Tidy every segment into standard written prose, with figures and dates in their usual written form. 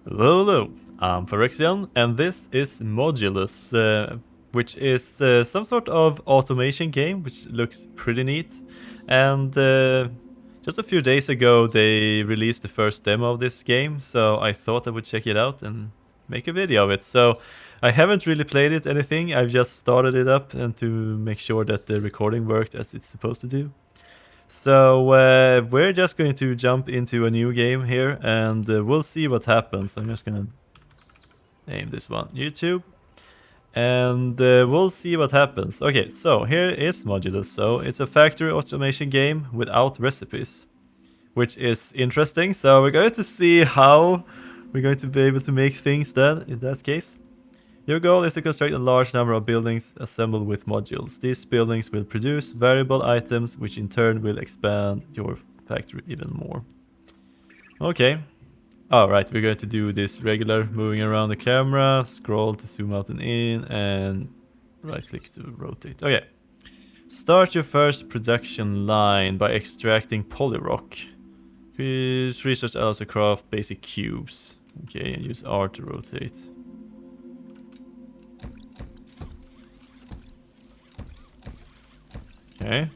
Hello, hello. I'm Phyrexian, and this is Modulus, which is some sort of automation game, which looks pretty neat. And just a few days ago, they released the first demo of this game, so I thought I would check it out and make a video of it. So I haven't really played it anything. I've just started it up and to make sure that the recording worked as it's supposed to do. So we're just going to jump into a new game here and we'll see what happens. I'm just gonna name this one YouTube and we'll see what happens. Okay, so here is Modulus. So it's a factory automation game without recipes, which is interesting. So we're going to see how we're going to be able to make things then in that case. Your goal is to construct a large number of buildings assembled with modules. These buildings will produce variable items, which in turn will expand your factory even more. Okay. Alright, we're going to do this regular moving around the camera, scroll to zoom out and in, and right click to rotate. Okay. Start your first production line by extracting polyrock. Research allows to craft basic cubes. Okay, and use R to rotate. Okay,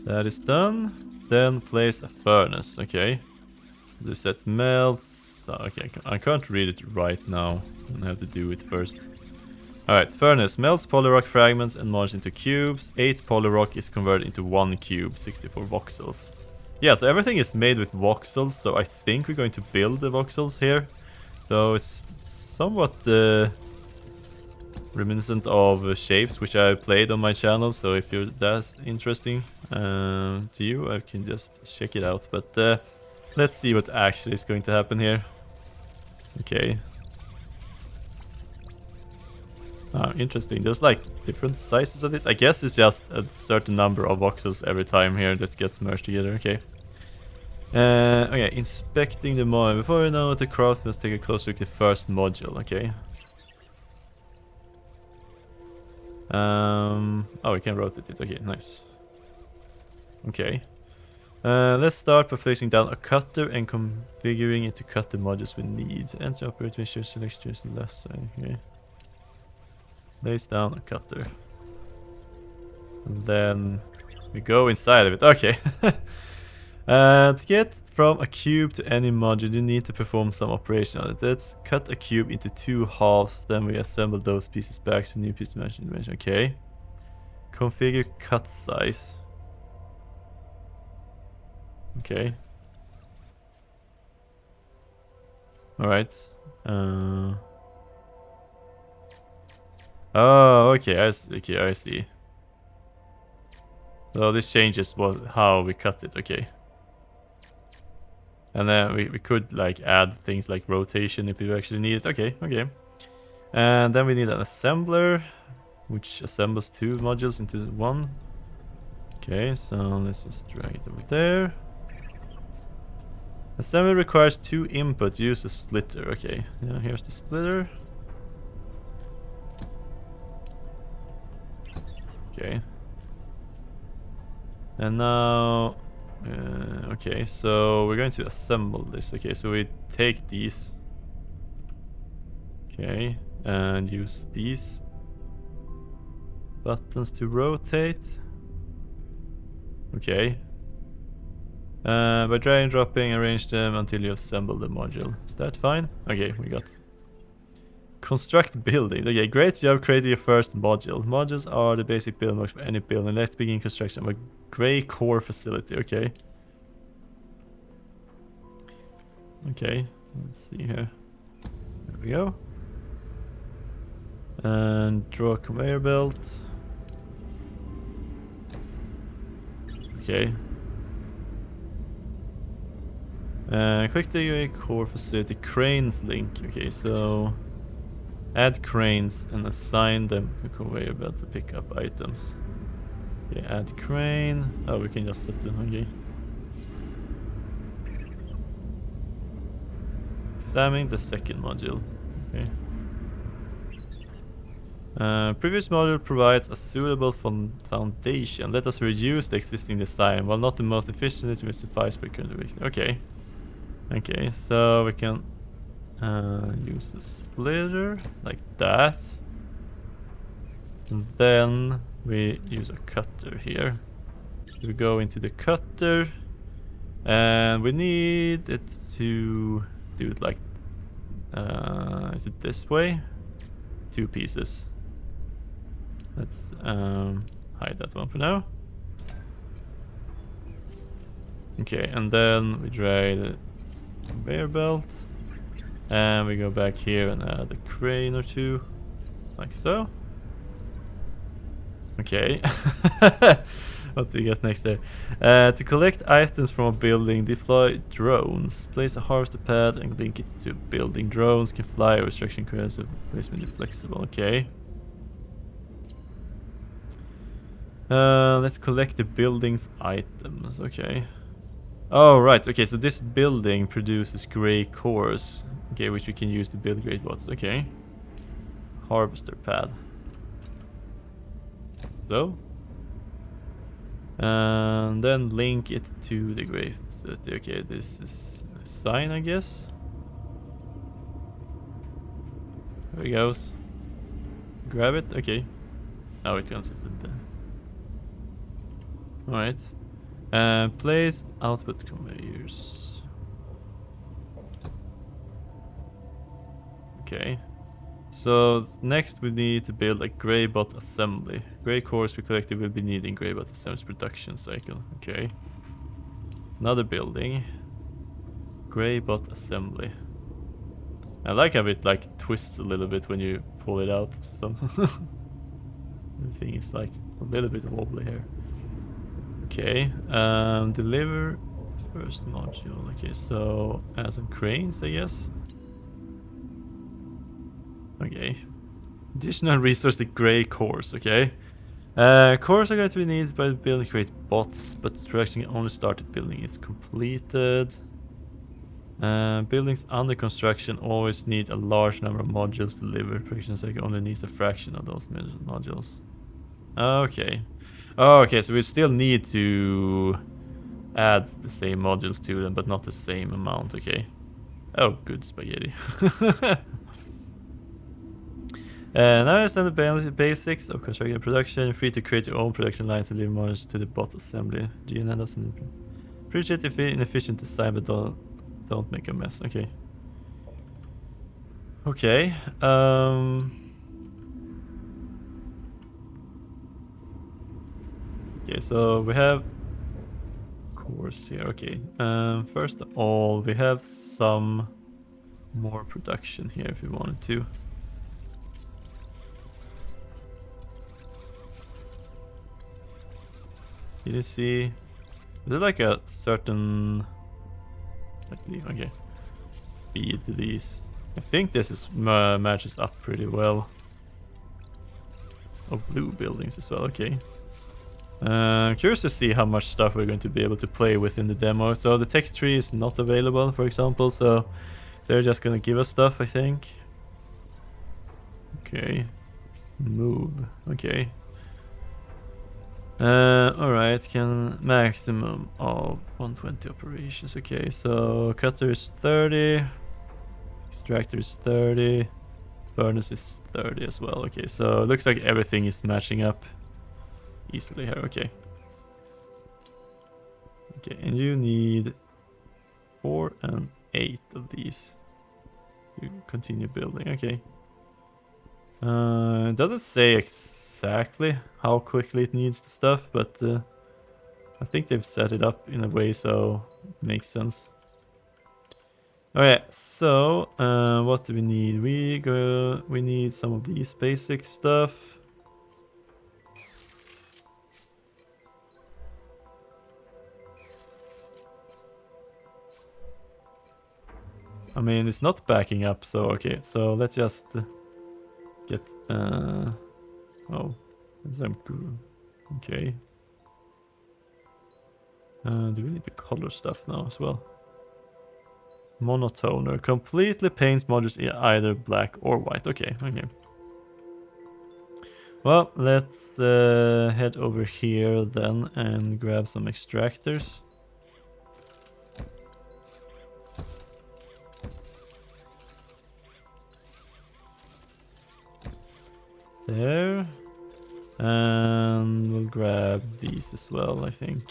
that is done. Then place a furnace. Okay, this set melts. Okay, I can't read it right now. I have to do it first. Alright, furnace melts polyrock fragments and merges into cubes. 8 polyrock is converted into 1 cube, 64 voxels. Yeah, so everything is made with voxels, so I think we're going to build the voxels here. So it's somewhat reminiscent of shapes which I played on my channel, so if you're that interesting to you, I can just check it out. But let's see what actually is going to happen here. Okay. Interesting. There's like different sizes of this. I guess it's just a certain number of voxels every time here that gets merged together. Okay. Okay, inspecting the module. Before we know what the craft, let's take a closer look at the first module. Okay. Oh, we can rotate it. Okay, nice. Okay. Let's start by placing down a cutter and configuring it to cut the modules we need. Enter operate with your selection to the left side. Okay. Lays down a cutter. And then we go inside of it. Okay. To get from a cube to any module, you need to perform some operation on it. Let's cut a cube into 2 halves, then we assemble those pieces back to new piece dimension. Okay. Configure cut size. Okay. Alright. Oh, okay, I see. So this changes how we cut it. Okay. And then we could like add things like rotation if we actually need it. Okay, okay. And then we need an assembler, which assembles 2 modules into 1. Okay, so let's just drag it over there. Assembly requires 2 input. Use a splitter. Okay, yeah, here's the splitter. Okay. And now... okay, so we're going to assemble this. Okay, so we take these. Okay, and use these buttons to rotate. Okay. By dragging and dropping, arrange them until you assemble the module. Is that fine? Okay, we got... Construct building. Okay, great job creating your first module. Modules are the basic building blocks for any building. Let's begin construction of a gray core facility. Okay. Okay, let's see here. There we go. And draw a conveyor belt. Okay. Click the gray core facility cranes link. Okay, so add cranes and assign them to conveyor belt to pick up items. Okay, add crane. Oh, we can just set them. Okay. Examine the second module. Okay. Previous module provides a suitable foundation. Let us reuse the existing design. While not the most efficient, it will suffice for current. Okay. Okay, so we can Use the splitter like that. And then we use a cutter here. We go into the cutter, and we need it to do it like, is it this way? 2 pieces. Let's hide that one for now. Okay, and then we drag the conveyor belt, and we go back here and add a crane or 2, like so. Okay. What do we get next there? To collect items from a building, deploy drones. Place a harvester pad and link it to a building. Drones can fly, restriction creates a placement is flexible. Okay. Let's collect the building's items. Okay. Oh, right. Okay, so this building produces gray cores. Okay, which we can use to build great bots. Okay. Harvester pad. So. And then link it to the gray facility. Okay, this is a sign, I guess. There he goes. Grab it. Okay. Now it comes into the... Alright. Place output conveyors. Okay. So next we need to build a gray bot assembly. Gray cores we collected will be needing gray bot assembly production cycle. Okay. Another building. Gray bot assembly. I like how it like twists a little bit when you pull it out. So everything is like a little bit wobbly here. Okay. Deliver first module. Okay, so add some cranes, I guess. Okay. Additional resource, the gray cores, okay. Cores are going to be needed by building great bots, but production can only start if building is completed. Buildings under construction always need a large number of modules delivered. Production cycle only needs a fraction of those modules. Okay. Oh, okay, so we still need to add the same modules to them, but not the same amount, okay. Oh, good spaghetti. Now I understand the basics of construction and production. You're free to create your own production lines and leave modules to the bot assembly. GNN doesn't appreciate inefficient design, but don't make a mess. Okay. Okay. Okay, so we have cores here. Okay. First of all, we have some more production here if we wanted to. You see, is there like a certain okay speed to these? I think this is matches up pretty well. Oh, blue buildings as well. Okay. I'm curious to see how much stuff we're going to be able to play with in the demo. So the text tree is not available, for example. So they're just gonna give us stuff, I think. Okay. Move. Okay. Alright, can maximum of 120 operations. Okay, so cutter is 30, extractor is 30, furnace is 30 as well. Okay, so it looks like everything is matching up easily here. Okay. Okay, and you need 4 and 8 of these to continue building. Okay. It doesn't say exactly how quickly it needs the stuff, but I think they've set it up in a way so it makes sense. Alright, so what do we need? We need some of these basic stuff. I mean, it's not backing up, so okay. So let's just get oh, okay. Do we need the color stuff now as well? Monotoner completely paints modules in either black or white. Okay, okay. Well, let's head over here then and grab some extractors. there. And we'll grab these as well, I think.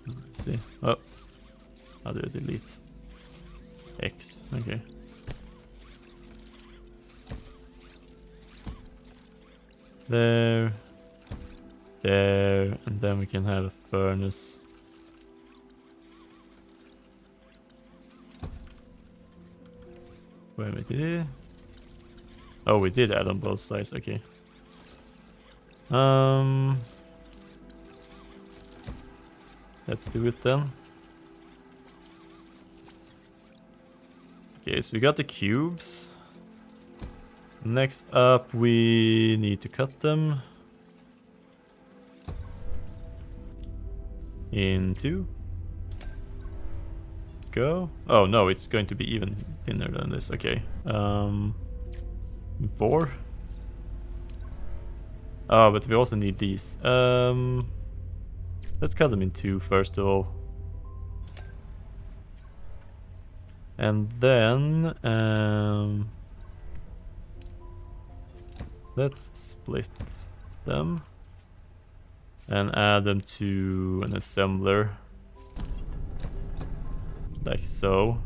Let's see. Oh, how do I delete? X, okay. There, there, and then we can have a furnace. Where we did? Oh, we did add on both sides. Okay. Let's do it then. Okay, so we got the cubes. Next up, we need to cut them in two. Go. Oh no, it's going to be even thinner than this. Okay. 4. Oh, but we also need these. Let's cut them in 2 first of all. And then let's split them and add them to an assembler. Like so.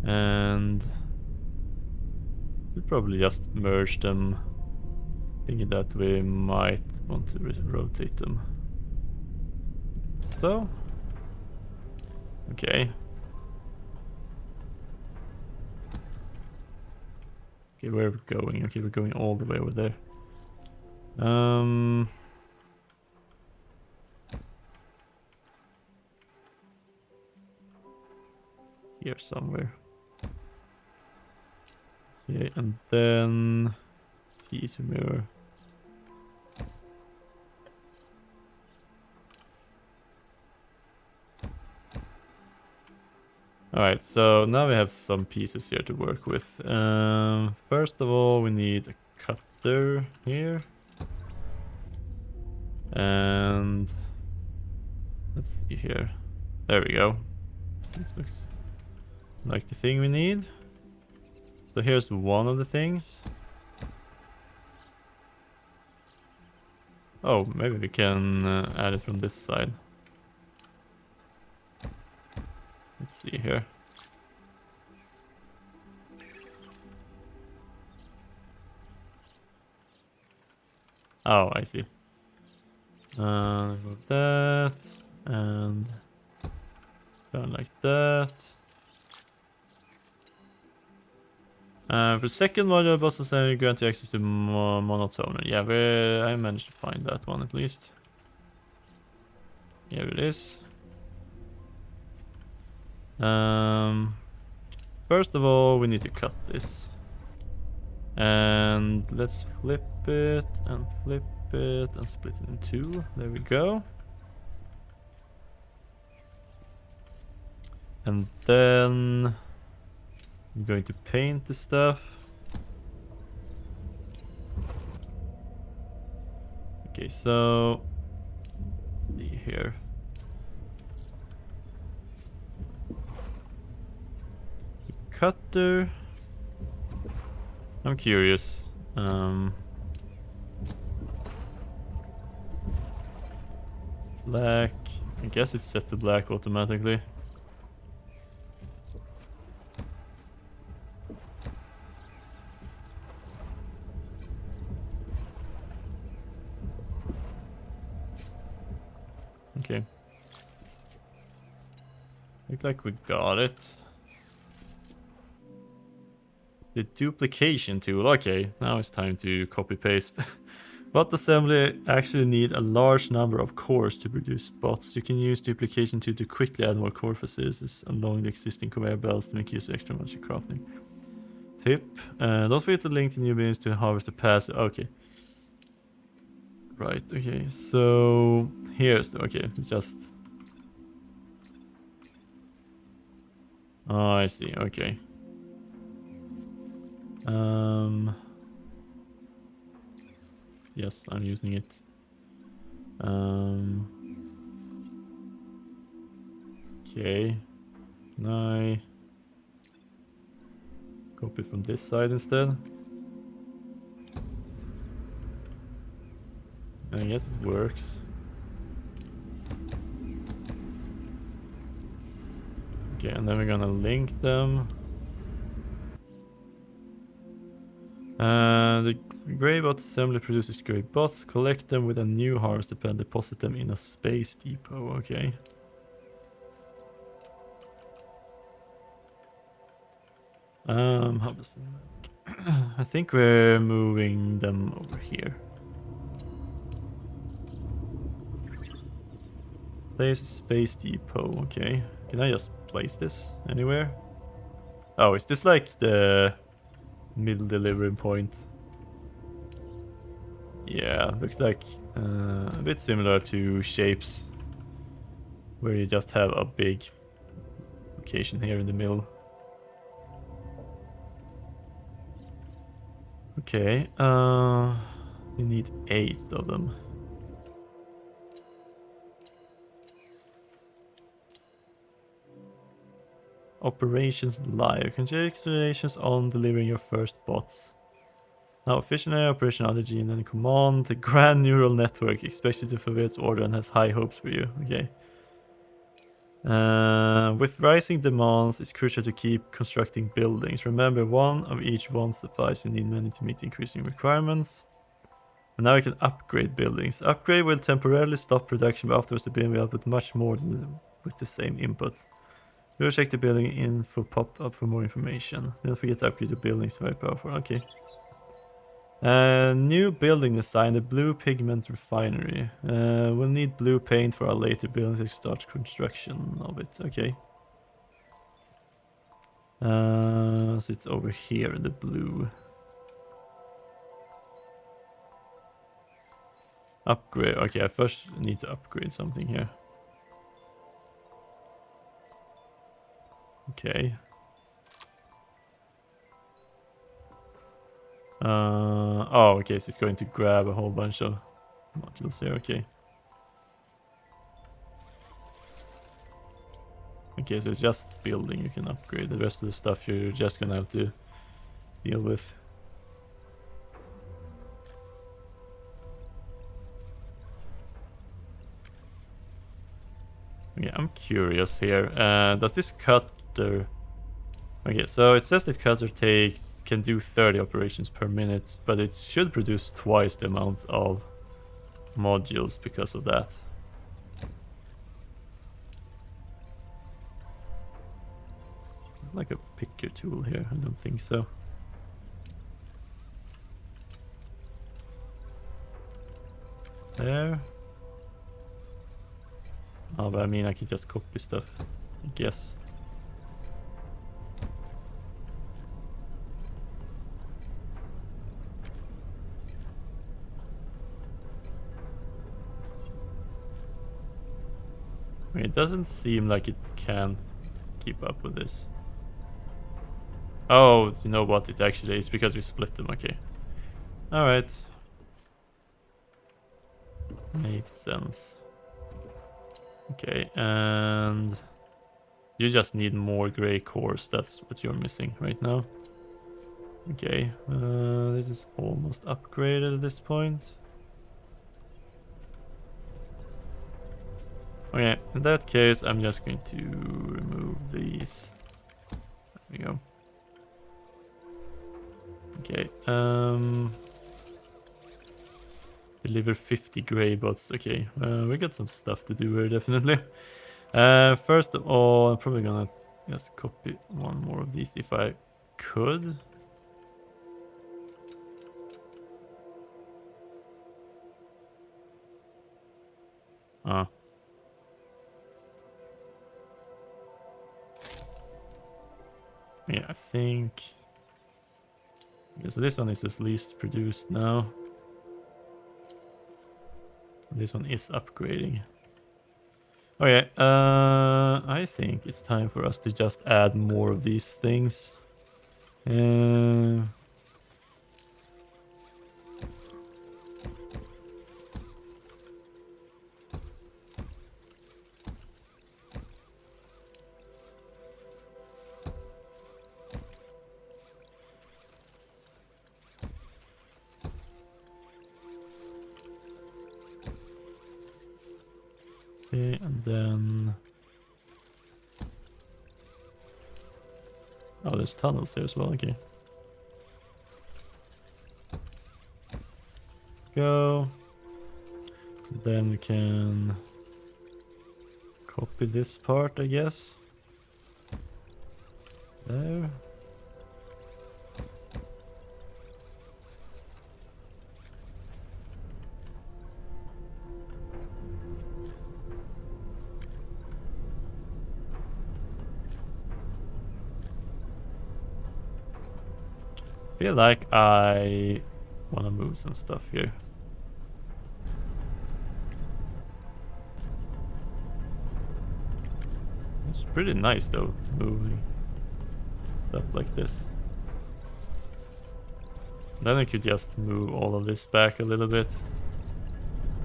And we'll probably just merge them. Thinking that we might want to rotate them. So. Okay. Okay, where are we going? Okay, we're going all the way over there. Here somewhere. Okay, and then piece of mirror. Alright, so now we have some pieces here to work with. First of all, we need a cutter here. And let's see here. There we go. This looks like the thing we need. So here's one of the things. Oh, maybe we can add it from this side. Let's see here. Oh, I see. Move that and turn like that. For the second module, boss assembly grant you access to monotone. Yeah, I managed to find that one at least. Here it is. First of all, we need to cut this. And let's flip it and flip it and split it in 2. There we go. And then I'm going to paint the stuff. Okay, so let's see here. Cutter. I'm curious. Black. I guess it's set to black automatically. Okay. Look like we got it. The duplication tool. Okay, now it's time to copy paste. Bot assembly actually need a large number of cores to produce bots. You can use duplication tool to quickly add more core facilities along the existing conveyor belts to make use of extra magic crafting. Tip. Don't forget to link the new beans to harvest the pass. Okay. Right, okay. So here's the it's just oh, I see, okay. Yes, I'm using it. Okay. Can I copy from this side instead? I guess it works. Okay, and then we're gonna link them. The gray bot assembly produces gray bots. Collect them with a new harvester pen. Deposit them in a space depot. Okay. How does it work? I think we're moving them over here. Place space depot. Okay. Can I just place this anywhere? Oh, is this like the middle delivery point? Yeah, looks like a bit similar to shapes, where you just have a big location here in the middle. Okay, we need 8 of them. Operations live. Congratulations on delivering your first bots. Now, visionary operation allergy and then command the grand neural network, especially to fulfill its order and has high hopes for you. Okay. With rising demands, it's crucial to keep constructing buildings. Remember, one of each won't suffice. You need many to meet increasing requirements. And now we can upgrade buildings. Upgrade will temporarily stop production, but afterwards the building will output much more with the same input. You'll check the building info pop up for more information. Don't forget to upgrade your buildings, very powerful. Okay. New building design, the blue pigment refinery. We'll need blue paint for our later buildings to start construction of it. Okay. So it's over here, the blue. Upgrade. Okay, I first need to upgrade something here. Okay. Oh, okay, so it's going to grab a whole bunch of modules here. Okay. Okay, so it's just building you can upgrade. The rest of the stuff you're just gonna have to deal with. Okay, I'm curious here. Does this cutter... Okay, so it says that cutter can do 30 operations per minute, but it should produce twice the amount of modules because of that. It's like a picker tool here, I don't think so. There. Oh, but I mean I can just copy stuff, I guess. I mean, it doesn't seem like it can keep up with this. Oh, you know what? It actually is because we split them. Okay. Alright. Makes sense. Okay, and you just need more gray cores. That's what you're missing right now. Okay, this is almost upgraded at this point. Okay, in that case, I'm just going to remove these. There we go. Okay, deliver 50 gray bots. Okay, we got some stuff to do here, definitely. First of all, I'm probably gonna just copy one more of these if I could. Ah. Yeah, I think... Okay, so this one is at least produced now. This one is upgrading. Okay, I think it's time for us to just add more of these things. Okay, and then... Oh, there's tunnels there as well, okay. Go. Then we can copy this part, I guess. There. Feel like I want to move some stuff here. It's pretty nice though, moving stuff like this. Then I could just move all of this back a little bit.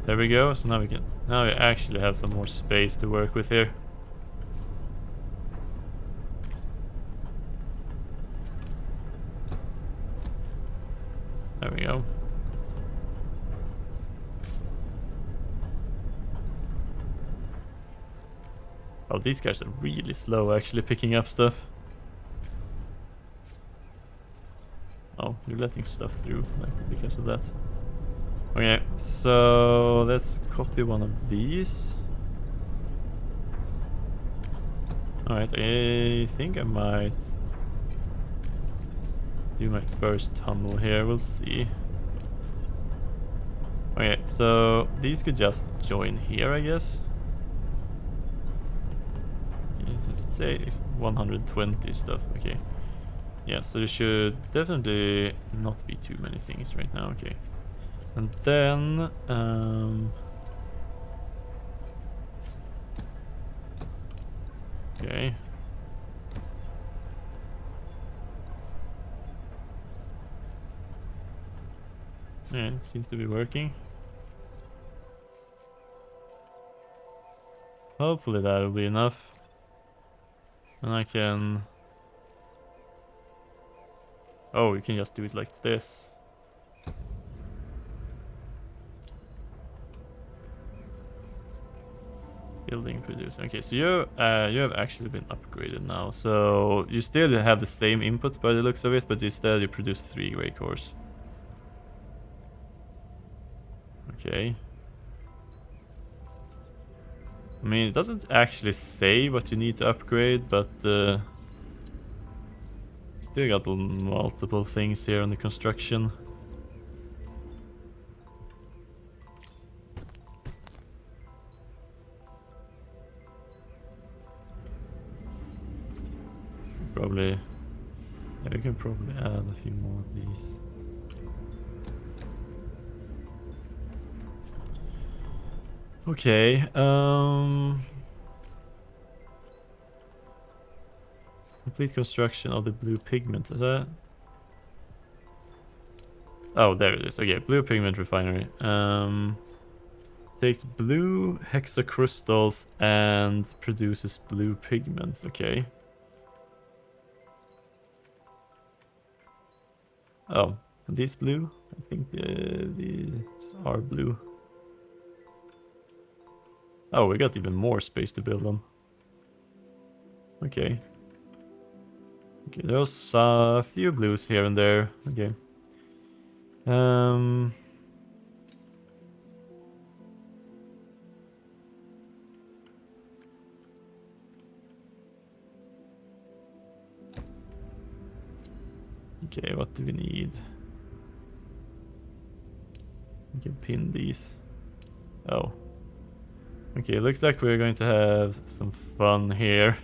There we go. So now we actually have some more space to work with here. There we go. Oh, these guys are really slow actually picking up stuff. Oh, you're letting stuff through like, because of that. Okay, so let's copy one of these. Alright, I think I might do my first tunnel here, we'll see. Okay, so these could just join here, I guess. Okay, so let's say 120 stuff, okay. Yeah, so there should definitely not be too many things right now, okay. And then, okay. Yeah, seems to be working. Hopefully that'll be enough. And I can... Oh, you can just do it like this. Building producer. Okay, so you have actually been upgraded now. So you still have the same input by the looks of it, but instead you produce 3 gray cores. Okay. I mean, it doesn't actually say what you need to upgrade, but still got multiple things here on the construction. Probably, yeah, we can probably add a few more of these. Okay, complete construction of the blue pigment, is that? Oh, there it is. Okay, blue pigment refinery. Takes blue hexacrystals and produces blue pigments. Okay. Oh, are these blue? I think these are blue. Oh, we got even more space to build on. Okay. Okay, there's a few blues here and there. Okay. Okay, what do we need? We can pin these. Oh. Okay, looks like we're going to have some fun here.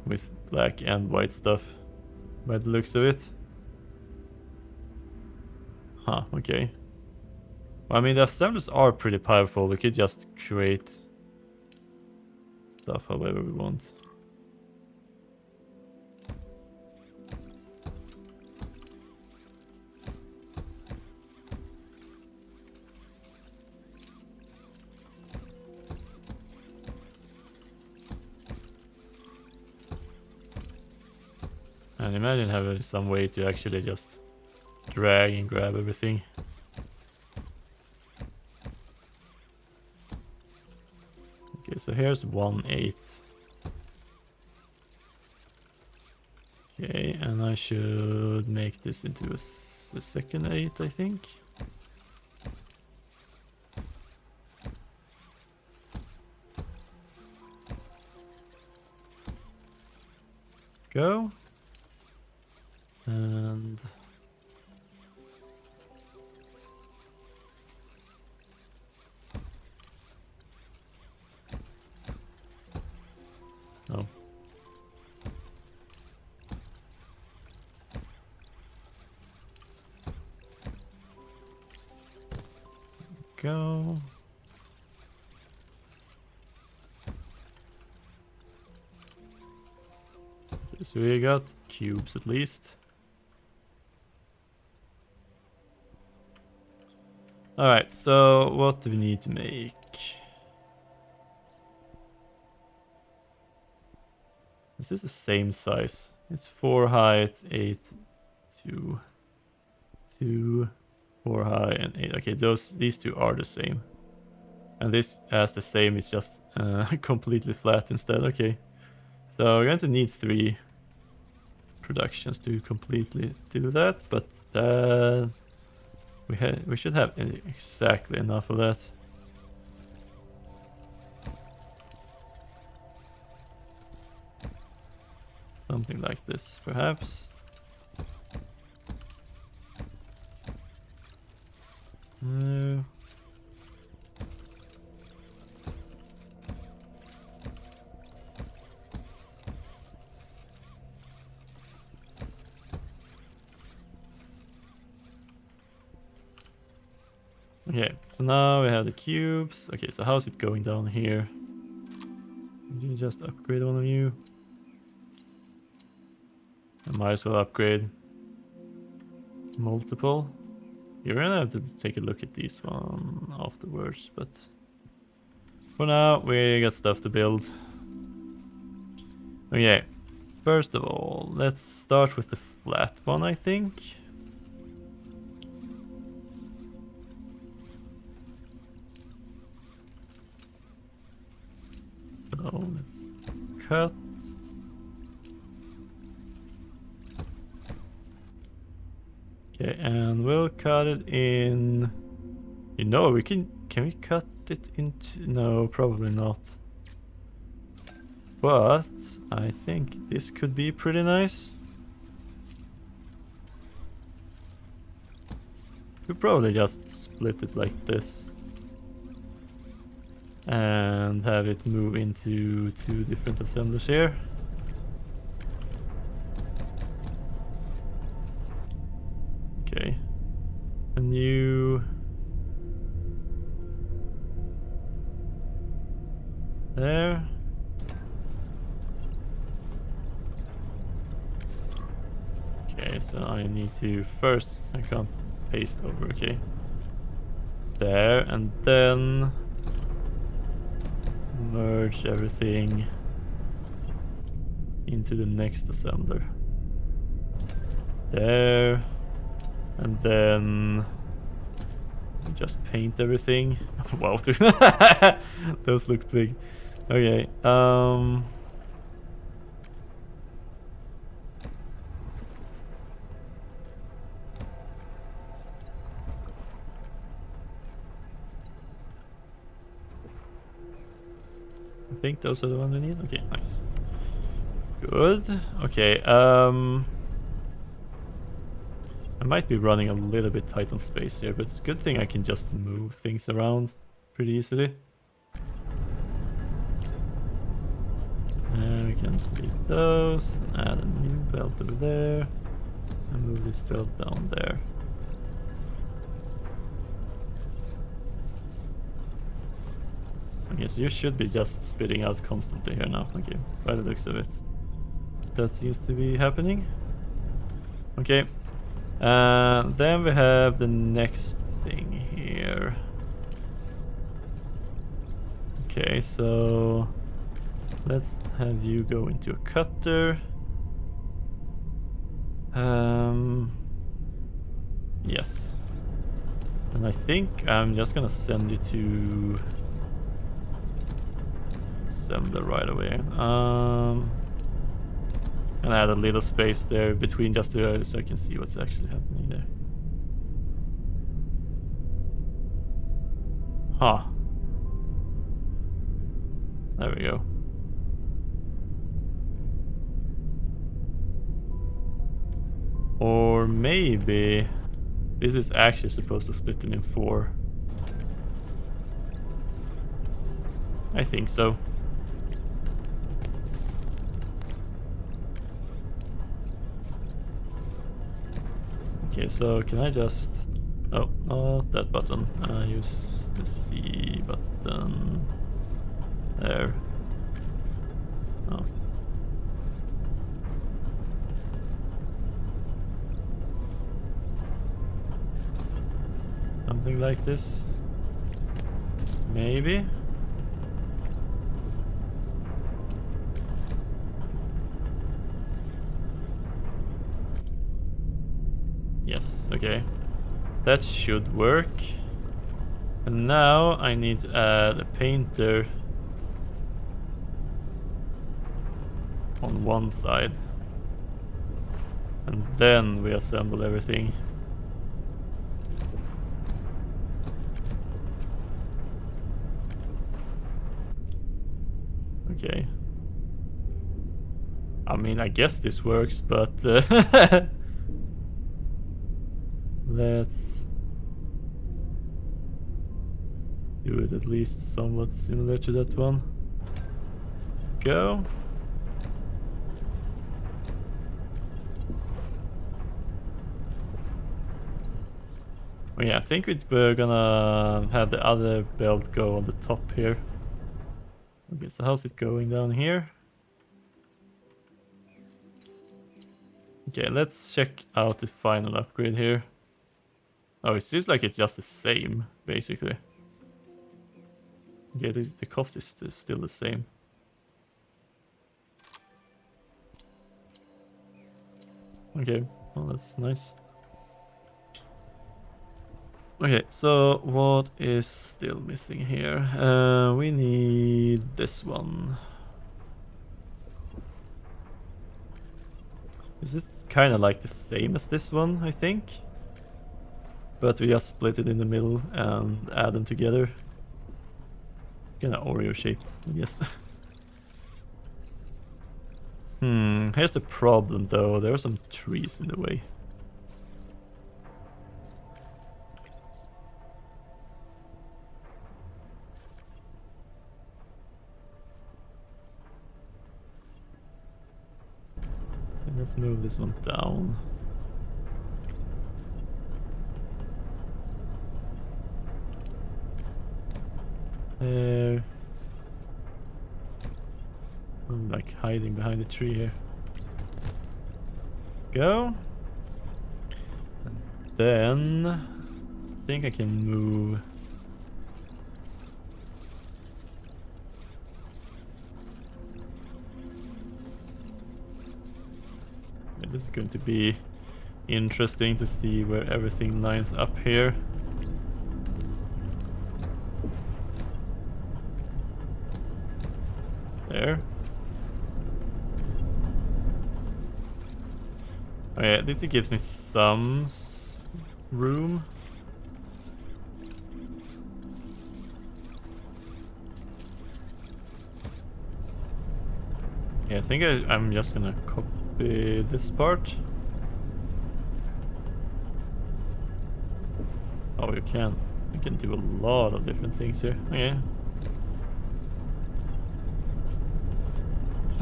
With black and white stuff. By the looks of it. Huh, okay. Well, I mean, the assemblers are pretty powerful. We could just create stuff however we want. And imagine having some way to actually just drag and grab everything. Okay, so here's 1/8. Okay, and I should make this into a second 8, I think. Go. And oh. Go. Okay, so we got cubes at least. Alright, so what do we need to make? Is this the same size? It's 4 height, 8, 2, 2, 4 high, and 8. Okay, these two are the same. And this has the same, it's just completely flat instead. Okay, so we're going to need 3 productions to completely do that, but we should have exactly enough of that. Something like this, perhaps. No. Okay, so now we have the cubes. Okay, so how's it going down here? Can you just upgrade one of you? I might as well upgrade multiple. You're gonna have to take a look at these one afterwards, but for now we got stuff to build. Okay, first of all, let's start with the flat one, I think. So let's cut. Okay, and we'll cut it in. You know, we can we cut it into? No, probably not. But I think this could be pretty nice. We'll probably just split it like this. And have it move into 2 different assemblers here. Okay. A new... There. Okay, so I need to first... I can't paste over, okay. There, and then... merge everything into the next assembler. There. And then just paint everything. Wow, those look big. Okay. I think those are the ones we need. Okay, nice. Good. Okay. I might be running a little bit tight on space here, but it's a good thing I can just move things around pretty easily. And we can delete those, and add a new belt over there, and move this belt down there. Okay, so you should be just spitting out constantly here now. Okay, by the looks of it. That seems to be happening. Okay. Then we have the next thing here. Okay, so let's have you go into a cutter. Yes. And I think I'm just gonna send you to assembler right away. And add a little space there between just to, so I can see what's actually happening there. Huh. There we go. Or maybe this is actually supposed to split them in 4. I think so. Okay, so can I just... Oh, not that button. Use the C button. There. Oh. Something like this. Maybe. Yes, okay. That should work. And now I need to add a painter on one side. And then we assemble everything. Okay. I mean, I guess this works, but let's do it at least somewhat similar to that one. Go. Oh yeah, I think we're gonna have the other belt go on the top here. Okay, so how's it going down here? Okay, let's check out the final upgrade here. Oh, it seems like it's just the same, basically. Okay, the cost is still the same. Okay, well that's nice. Okay, so what is still missing here? We need this one. Is it kind of like the same as this one, I think? But we just split it in the middle and add them together. Kind of Oreo shaped, I guess. Here's the problem though, there are some trees in the way. And let's move this one down. There. I'm like hiding behind the tree here. Go. And then I think I can move. Yeah, this is going to be interesting to see where everything lines up here. There. Oh yeah, at least it gives me some room. Yeah, I think I'm just gonna copy this part. Oh, you can. You can do a lot of different things here. Okay.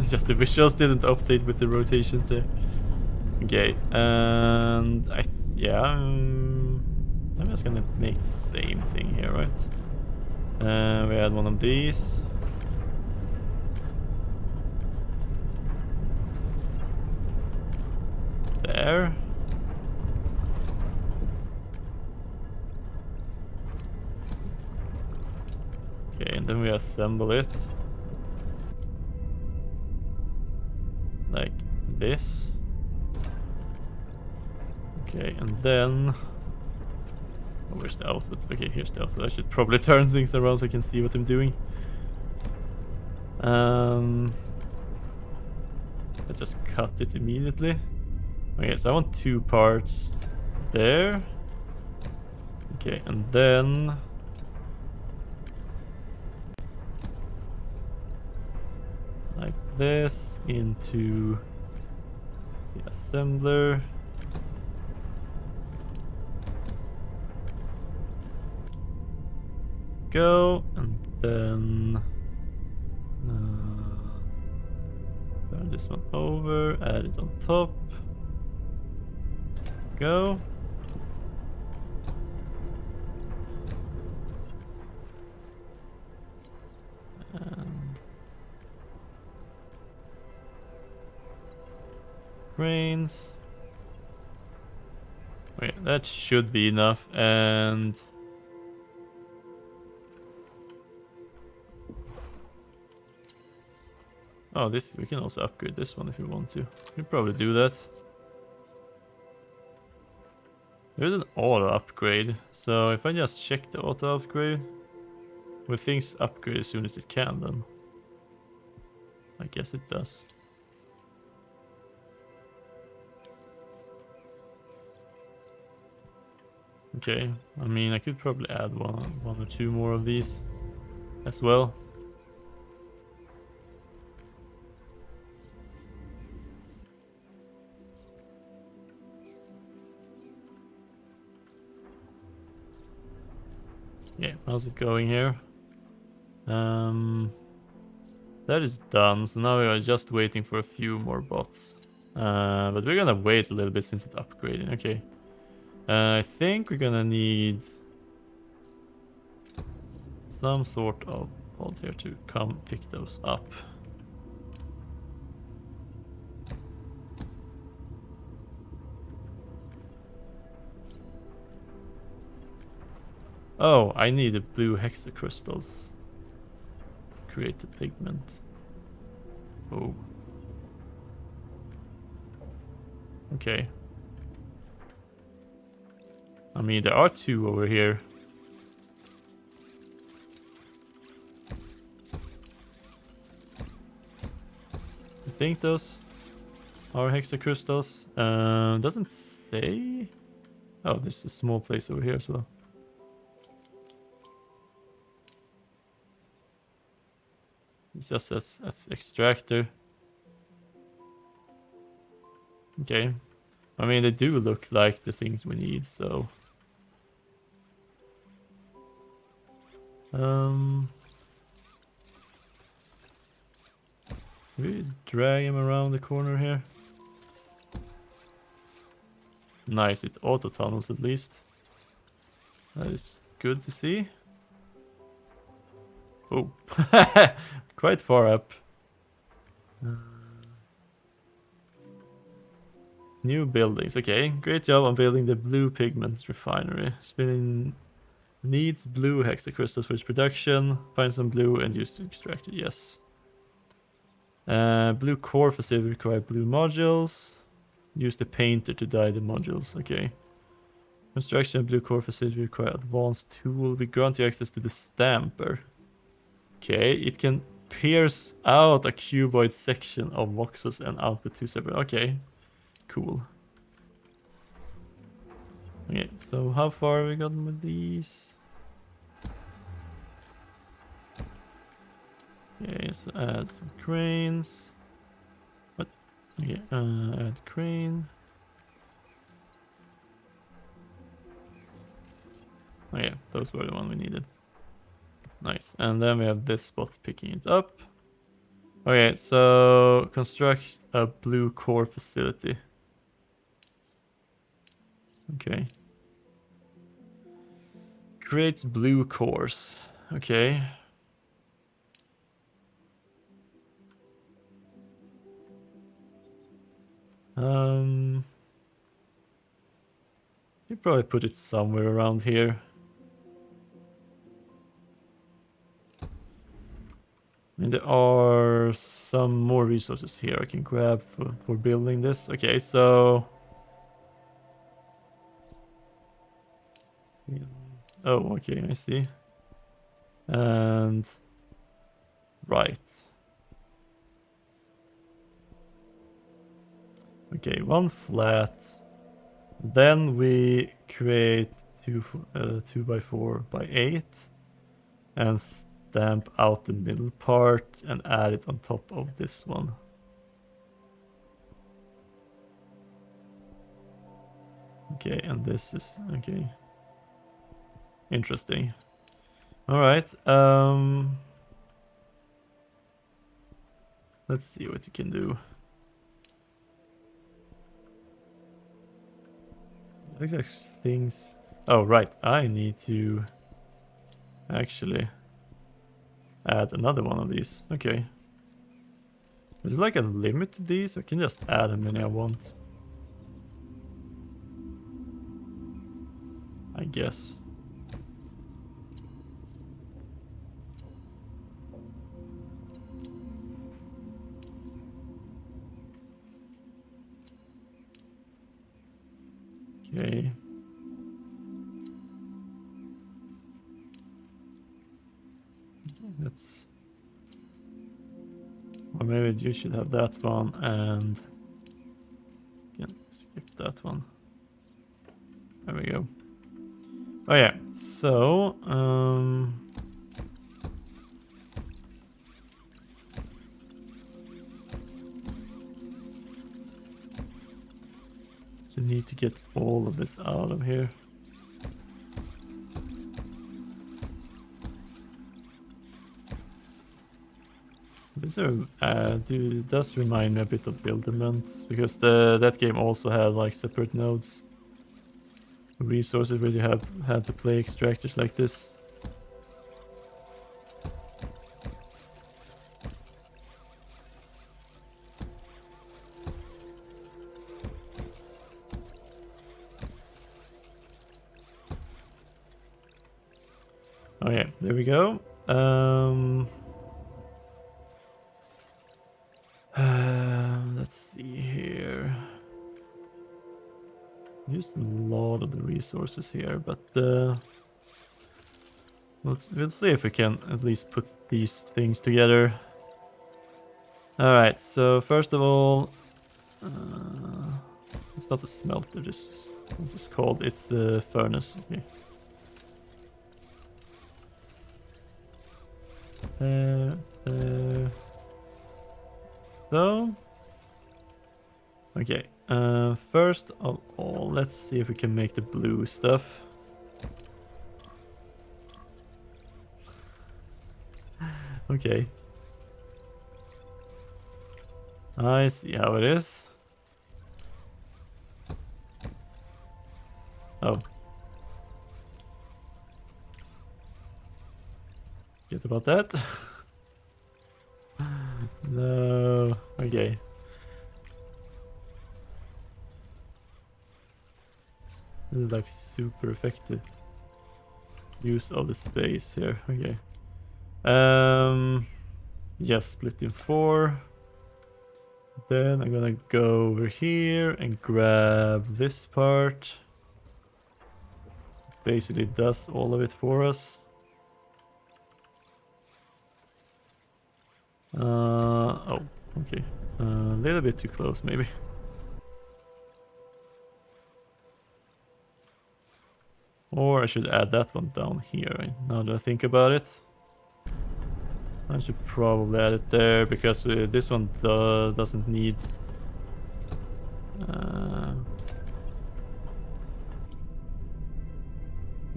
Just the visuals didn't update with the rotations there. Okay, and I'm just gonna make the same thing here, right? We add one of these. There. Okay, and then we assemble it. Like this. Okay, and then... Oh, where's the output? Okay, here's the output. I should probably turn things around so I can see what I'm doing. Let's just cut it immediately. Okay, so I want 2 parts there. Okay, and then like this into the assembler. Go, and then turn this one over, add it on top. Go. And brains. Okay, that should be enough. And oh, this we can also upgrade this one if we want to. We can probably do that. There's an auto upgrade, so if I just check the auto upgrade, will things upgrade as soon as it can then? I guess it does. Okay, I mean I could probably add one or 2 more of these as well. Yeah, how's it going here? That is done, so now we are just waiting for a few more bots. But we're gonna wait a little bit since it's upgrading. Okay. I think we're gonna need some sort of bot here to come pick those up. Oh, I need the blue hexacrystals. Create the pigment. Oh. Okay. I mean, there are 2 over here. I think those are hexacrystals. Doesn't say. Oh, there's a small place over here as well. It just says as extractor. Okay. I mean, they do look like the things we need, so... we drag him around the corner here. Nice, it auto tunnels at least. That is good to see. Oh, quite far up. New buildings. Okay, great job on building the blue pigments refinery. Spinning needs blue hexacrystals for its production. Find some blue and use to extract it. Yes. Blue core facility require blue modules. Use the painter to dye the modules. Okay. Construction of blue core facility require advanced tool. We grant you access to the stamper. Okay, it can pierce out a cuboid section of voxels and output 2 separate. Okay, cool. Okay, so how far have we gotten with these? Okay, so add some cranes. What? Okay, add crane. Oh yeah, those were the one we needed. Nice, and then we have this spot picking it up. Okay, so construct a blue core facility. Okay. Creates blue cores. Okay. You probably put it somewhere around here. I mean, there are some more resources here I can grab for building this. Okay, so... oh, okay, I see. And... right. Okay, one flat. Then we create 2 by 4 by 8 and stamp out the middle part and add it on top of this one. Okay, and this is okay. Interesting. All right. Let's see what you can do. Exact things. Oh, right. I need to actually add another one of these. Okay. There's like a limit to these. I can just add how many I want. I guess. Okay. That's... Or maybe you should have that one and... Can skip that one. There we go. Oh yeah, so... You need to get all of this out of here. These are it does remind me a bit of Buildement, because that game also had like separate nodes, resources where you had to play extractors like this. Oh yeah, there we go. Let's see here. Used a lot of the resources here, but we'll see if we can at least put these things together. All right. So first of all, it's not a smelter. What's this called? It's a furnace. Okay. So, okay. First of all, let's see if we can make the blue stuff. Okay. I see how it is. Oh. Forget about that. No. Okay. This is like super effective use of the space here. Okay. Yes, split in 4. Then I'm gonna go over here and grab this part. Basically does all of it for us. Oh, okay. A little bit too close, maybe. Or I should add that one down here, right? Now that I think about it. I should probably add it there, because this one doesn't need...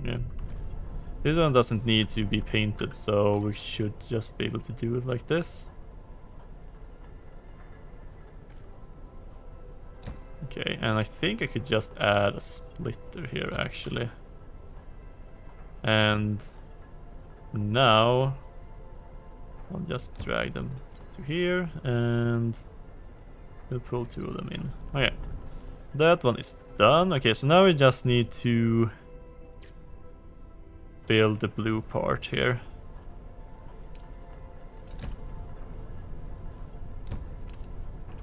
yeah. This one doesn't need to be painted, so we should just be able to do it like this. Okay, and I think I could just add a splitter here, actually. And now I'll just drag them to here and we'll pull 2 of them in. Okay, that one is done. Okay, so now we just need to build the blue part here.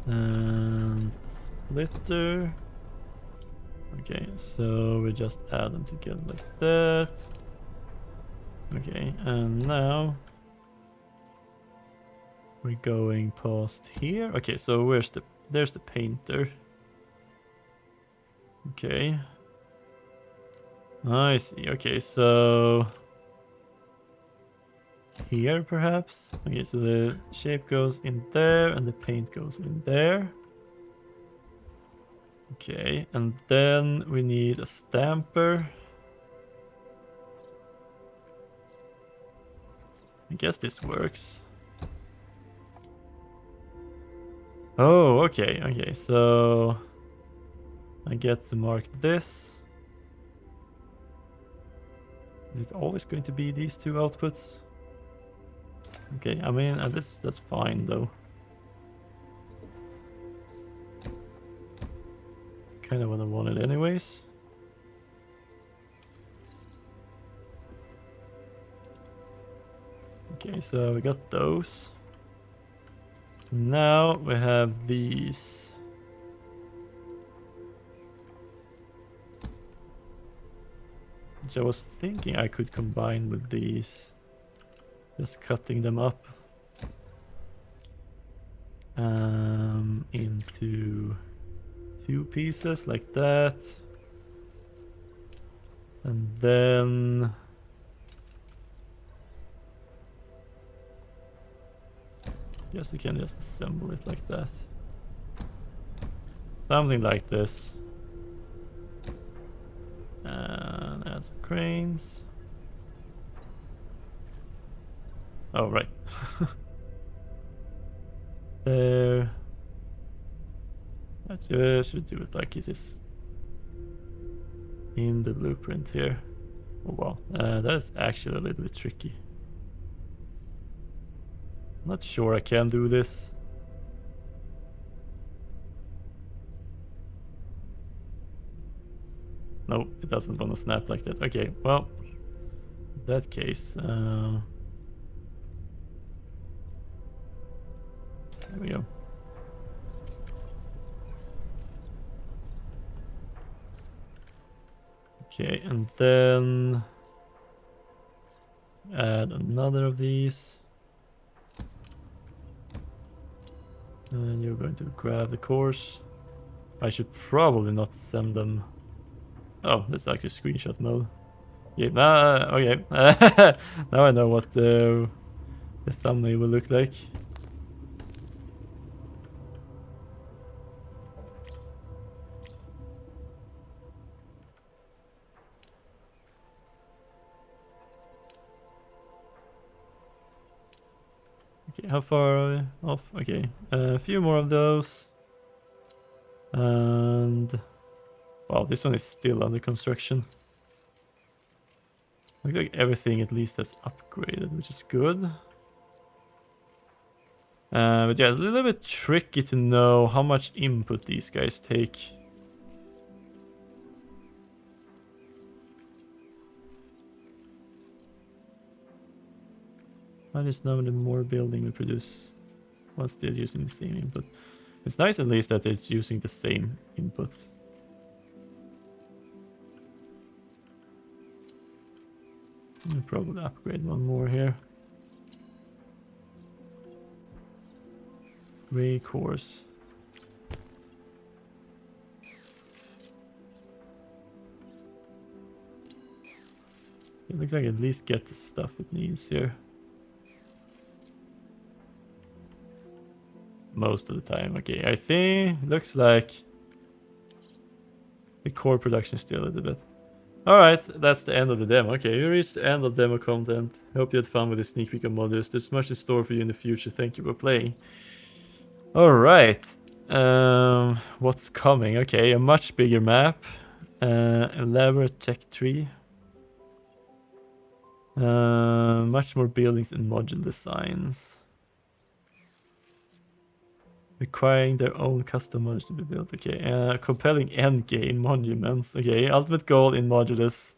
And splitter. Okay, so we just add them together like that. Okay, and now we're going past here. Okay, so there's the painter. Okay. I see. Okay, so here perhaps. Okay, so the shape goes in there and the paint goes in there. Okay, and then we need a stamper. I guess this works. Oh, okay, okay, so I get to mark this. Is it always going to be these two outputs? Okay, I mean, that's fine though. It's kind of what I wanted anyways. Okay, so we got those. Now we have these. Which I was thinking I could combine with these. Just cutting them up. Into 2 pieces like that. And then... Guess you can just assemble it like that. Something like this. And add some cranes. Oh, right. There. I should do it like it is in the blueprint here. Oh wow, that's actually a little bit tricky. Not sure I can do this. No, it doesn't want to snap like that. Okay, well, in that case, there we go. Okay, and then add another of these. And you're going to grab the cores. I should probably not send them. Oh, that's actually screenshot mode. Yeah, okay. Now I know what the thumbnail will look like. Okay, how far are we off? Okay, a few more of those. And... Wow, this one is still under construction. Looks like everything at least has upgraded, which is good. But yeah, it's a little bit tricky to know how much input these guys take. I just know the more building we produce while still using the same input. It's nice at least that it's using the same input. I'll probably upgrade one more here. Gray cores. It looks like at least get the stuff it needs here. Most of the time. Okay, I think looks like the core production is still a little bit. Alright, that's the end of the demo. Okay, we reached the end of demo content. Hope you had fun with this sneak peek of Modulus. There's much in store for you in the future. Thank you for playing. Alright. What's coming? Okay, a much bigger map. Elaborate tech tree. Much more buildings and module designs. Requiring their own custom modules to be built. Okay, compelling endgame monuments. Okay, ultimate goal in Modulus.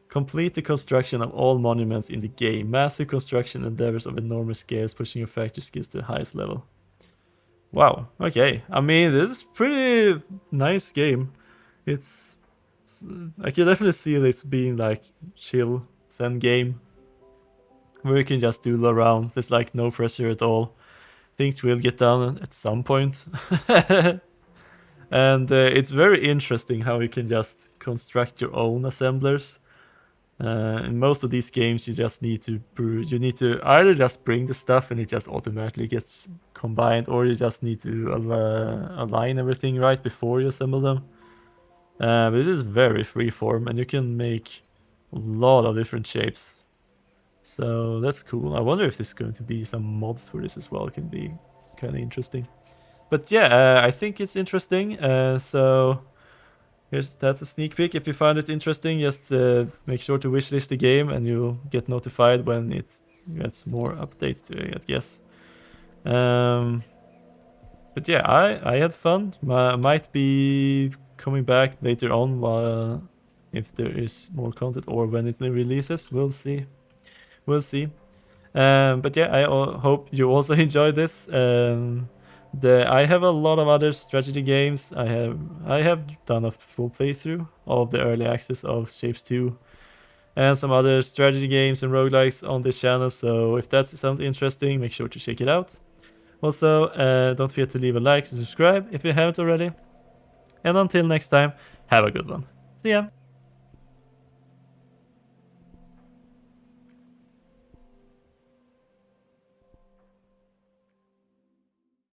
Complete the construction of all monuments in the game. Massive construction endeavors of enormous scales, pushing your factory skills to the highest level. Wow, okay. I mean, this is pretty nice game. It's... I can definitely see this being like chill zen game. Where you can just doodle around. There's like no pressure at all. Things will get done at some point. And it's very interesting how you can just construct your own assemblers. In most of these games, you just need to either just bring the stuff and it just automatically gets combined, or you just need to align everything right before you assemble them. But it is very freeform, and you can make a lot of different shapes. So that's cool. I wonder if there's going to be some mods for this as well. It can be kind of interesting. But yeah, I think it's interesting. So that's a sneak peek. If you find it interesting, just make sure to wishlist the game, and you'll get notified when it gets more updates to it, I guess. But yeah, I had fun. Might be coming back later on if there is more content, or when it releases. We'll see. We'll see. But yeah, I hope you also enjoyed this. I have a lot of other strategy games. I have done a full playthrough of the early access of Shapes 2 and some other strategy games and roguelikes on this channel. So if that sounds interesting, make sure to check it out. Also, don't forget to leave a like and subscribe if you haven't already. And until next time, have a good one. See ya!